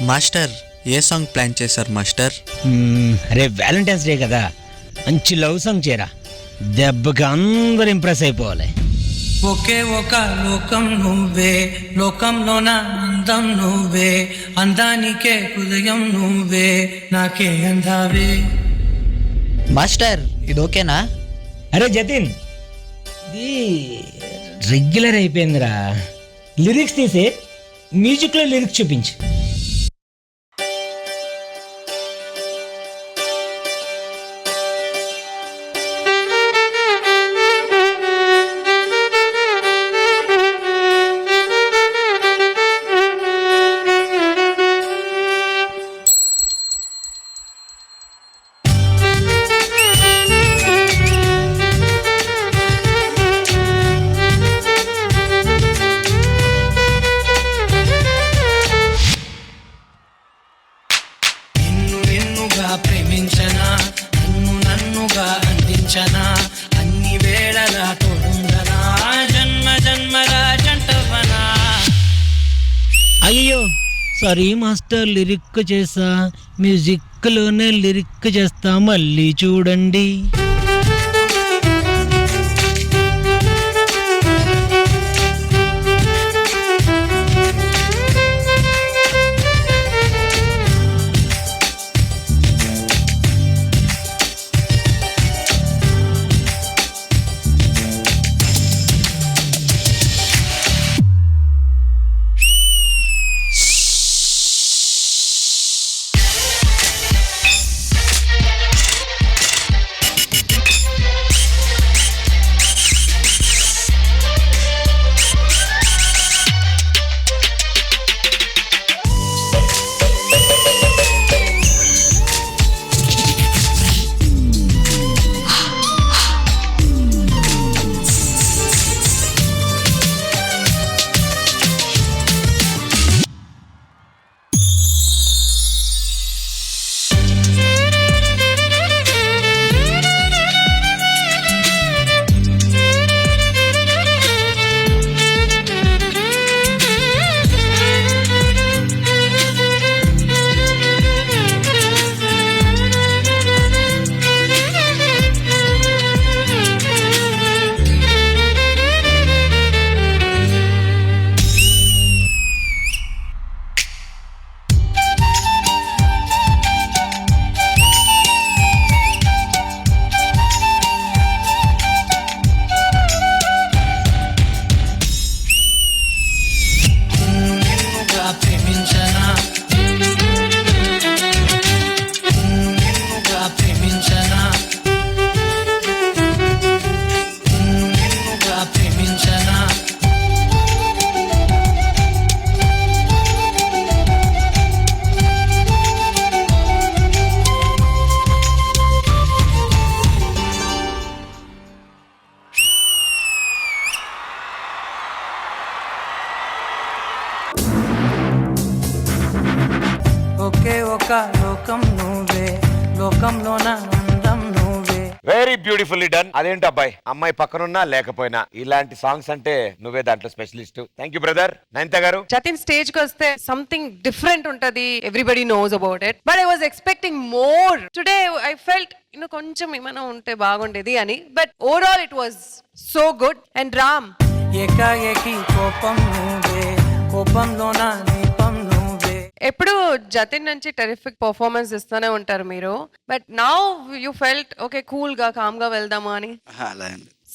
Master ఏ song plan చేశారు master? రేపు Valentine's day కదా, మంచి లవ్ సాంగ్ చేరా, దెబ్బకి అందరు ఇంప్రెస్ అయిపోవాలి. ఒకే ఒక లోకం నువ్వే, లోకంలోన అందం నువ్వే, అందానికే హృదయం నువ్వే, నాకే అందావే. మాస్టర్ ఇది ఓకేనా? అరే జతిన్, ఇది రెగ్యులర్ అయిపోయిందిరా. లిరిక్స్ తీసి మ్యూజిక్లో లిరిక్స్ చూపించు. ప్రేమించనా, నన్నుగా అందించనా, అన్ని వేళలా తోడుండనా, జన్మ జన్మల జంటవనా. అయ్యో సారీ మాస్టర్, లిరిక్ చేసా, మ్యూజిక్లోనే లిరిక్ చేస్తా, మళ్ళీ చూడండి. ఒకే ఒక లోకం నువ్వే, లోకంలోన అందం నువ్వే. Very beautifully done. అదేంటి అబ్బాయి, అమ్మాయి పక్కనున్నా లేకపోయినా ఇలాంటి సాంగ్స్ అంటే నువ్వే దాంట్లో specialist. Thank you brother. Nainitha గారు, జతిన్ స్టేజ్ కి వస్తే సంథింగ్ డిఫరెంట్ ఉంటది, everybody knows about it, but I was expecting more today. I felt కొంచెం ఏమైనా ఉంటే బాగుండేది అని, but overall it was so good. And Ram, ఏకాఏకి కోపం నువ్వే, కోపంలోన దీపం నువ్వే. ఎప్పుడు జతిన్ నుంచి టెరిఫిక్ పర్ఫార్మెన్స్ ఇస్తూనే ఉంటారు మీరు, but now you felt okay cool గా కామ్ గా వెళ్దాము అని.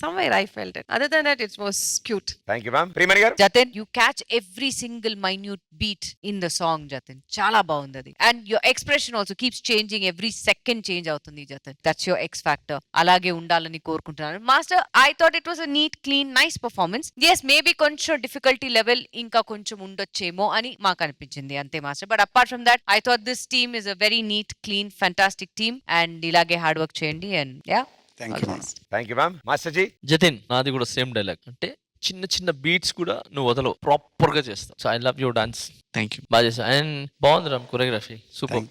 Somewhere I felt it. Other than that, it was cute. Thank you ma'am. Priyamani గారు, Jatin, you catch every single minute beat in the song, Jatin. Chala baundadi. And your expression also keeps changing, every second change avutundi, Jatin. That's your X factor. Alage undalani korukuntunnaru. Master, I thought it was a neat, clean, nice performance. Yes, maybe koncham difficulty level inka koncham undochemo ani maaku anipinchindi ante master. But apart from that, I thought this team is a very neat, clean, fantastic team. And ilage hard work cheyandi and yeah. Thank you ma'am. Master ji, Jatin, నాది కూడా same dialogue. అంటే చిన్న చిన్న beats కూడా నువ్వు వదలవు, proper గా చేస్తావు. So I love your dance. Thank you. బాగా చేస్తావు అండ్ బాగుంది Ram, choreography super,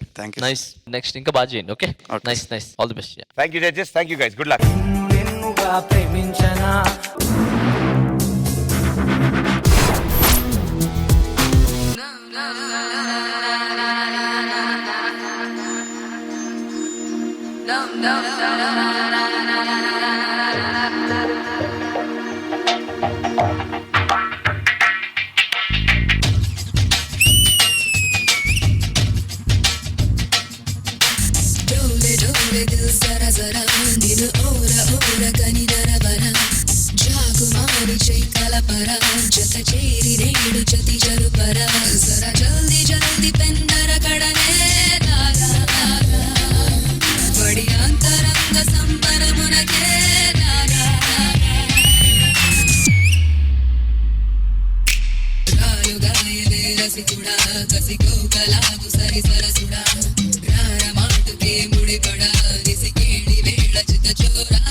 nice. Next ఇంకా బాగా చేయండి. Okay, nice nice, all the best. Thank you judges, thank you guys, good luck. ప్రేమించనా డోలే డోలే దిల్ జరా జరా నిన్ను ఓరా ఓరా కని నరవరా జాగుమారి చై కలపరా జత చేరి రేడు జతి జరుపరా జరా జల్ది జల్ది పెన్నర కడనే రారా బడి అంతరంగ సంబరమునకే రారా రాయుగాయలే రసికుడా కసికో కలాగు సరి సరసుడా రార మాటుకే ముడిపడా నిసికేడి వేళ చిత చోరా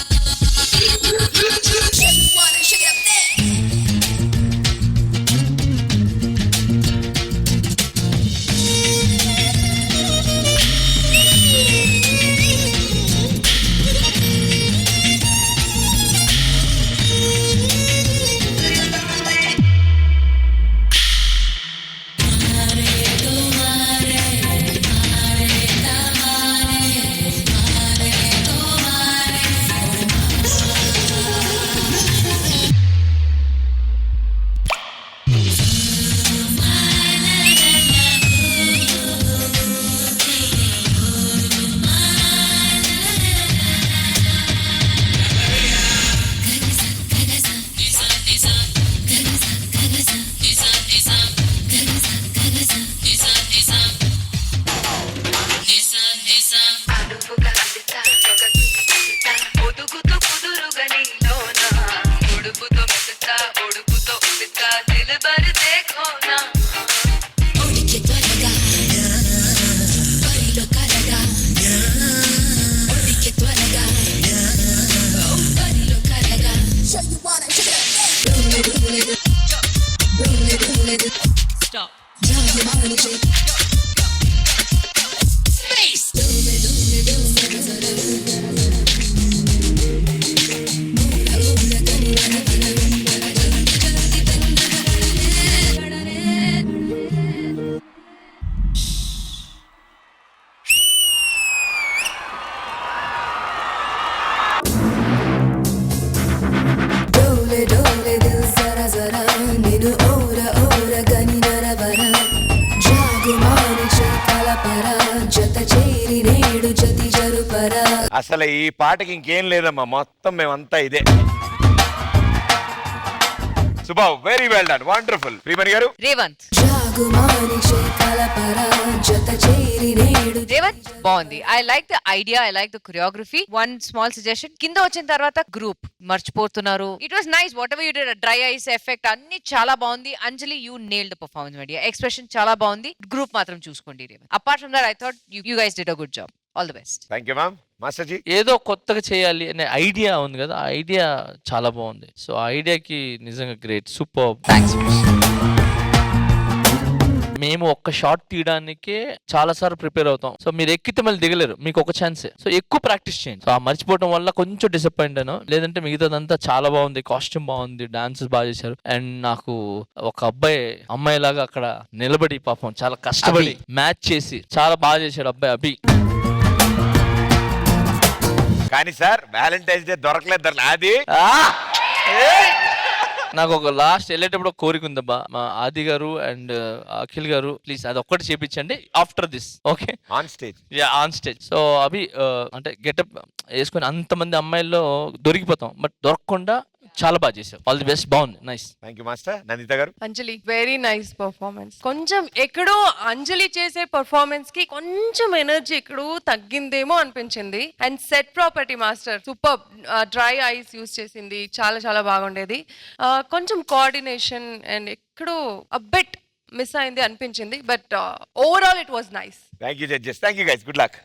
డోలే డోలే దిల్ జరా జరా నిన్ను ఓరా ఓరా గని నరవరా జాగుమారి చై కలపరా జత చేరి రేడు జతి జరుపరా అసలు ఈ పాటకి ఇంకేం లేదమ్మా, మొత్తం మేమంతా ఇదే. Suba, very well done, wonderful. Priyamani గారు, రేవంత్ జాగుమారి చై కలపరా జత చేరి రేడు రేవంత్ బాగుంది. I like the idea, I like the choreography. One small suggestion, కింద వచ్చిన తర్వాత గ్రూప్ మర్చిపోతున్నారు. It was nice whatever you did, dry ice effect అన్ని చాలా బాగుంది. Anjali you nailed the performance media, expression చాలా బాగుంది. గ్రూప్ మాత్రం చూసుకోండి Revanth. Apart from that I thought you guys did a good job. All the best. Thank you ma'am. Master ji, ఏదో కొత్తగా చేయాలి అనే ఐడియా ఉంది కదా, ఆ ఐడియా చాలా బాగుంది. సో ఆ ఐడియాకి నిజంగా గ్రేట్, సూపర్. మేము ఒక్క షాట్ తీయడానికే చాలా సార్లు ప్రిపేర్ అవుతాం. సో మీరు ఎక్కితే మళ్ళీ దిగలేరు, మీకు ఒక ఛాన్సే. సో ఎక్కువ ప్రాక్టీస్ చేయండి. సో ఆ మర్చిపోవడం వల్ల కొంచెం డిసప్పాయింట్ అయినా, లేదంటే మిగతాదంతా చాలా బాగుంది. కాస్ట్యూమ్ బాగుంది, డాన్సెస్ బాగా చేశారు. అండ్ నాకు ఒక అమ్మాయి లాగా అక్కడ నిలబడి పాపం చాలా కష్టపడి మ్యాచ్ చేసి చాలా బాగా చేశాడు అబ్బాయి అభి. కానీ సార్ వ్యాలంటైన్స్ డే దొరకలేదు అది. నాకు ఒక లాస్ట్ వెళ్ళేటప్పుడు ఒక కోరిక ఉందబ్బా, మా ఆది గారు అండ్ అఖిల్ గారు ప్లీజ్ అది ఒక్కటి చేపించండి after this. Okay, on stage. Yeah, on stage. So అవి అంటే గెటప్ వేసుకొని అంతమంది అమ్మాయిల్లో దొరికిపోతాం, బట్ దొరకకుండా చాలా బాగా చేసావు. ఆల్ ది బెస్ట్, బాగుంది, nice. Thank you master. Nandita గారు, అంజలి వెరీ నైస్ పర్ఫార్మెన్స్. కొంచెం ఎక్కడో అంజలి చేసే పర్ఫార్మెన్స్ కి కొంచెం ఎనర్జీ ఎక్కడో తగ్గిందేమో అనిపించింది. And set property master super, dry ice use చేసింది, చాలా చాలా బాగుండేది. కొంచెం కోఆర్డినేషన్ అండ్ ఎక్కడో అబిట్ మిస్ అయింది అనిపించింది. But overall it was nice. Thank you judges, thank you guys, good luck.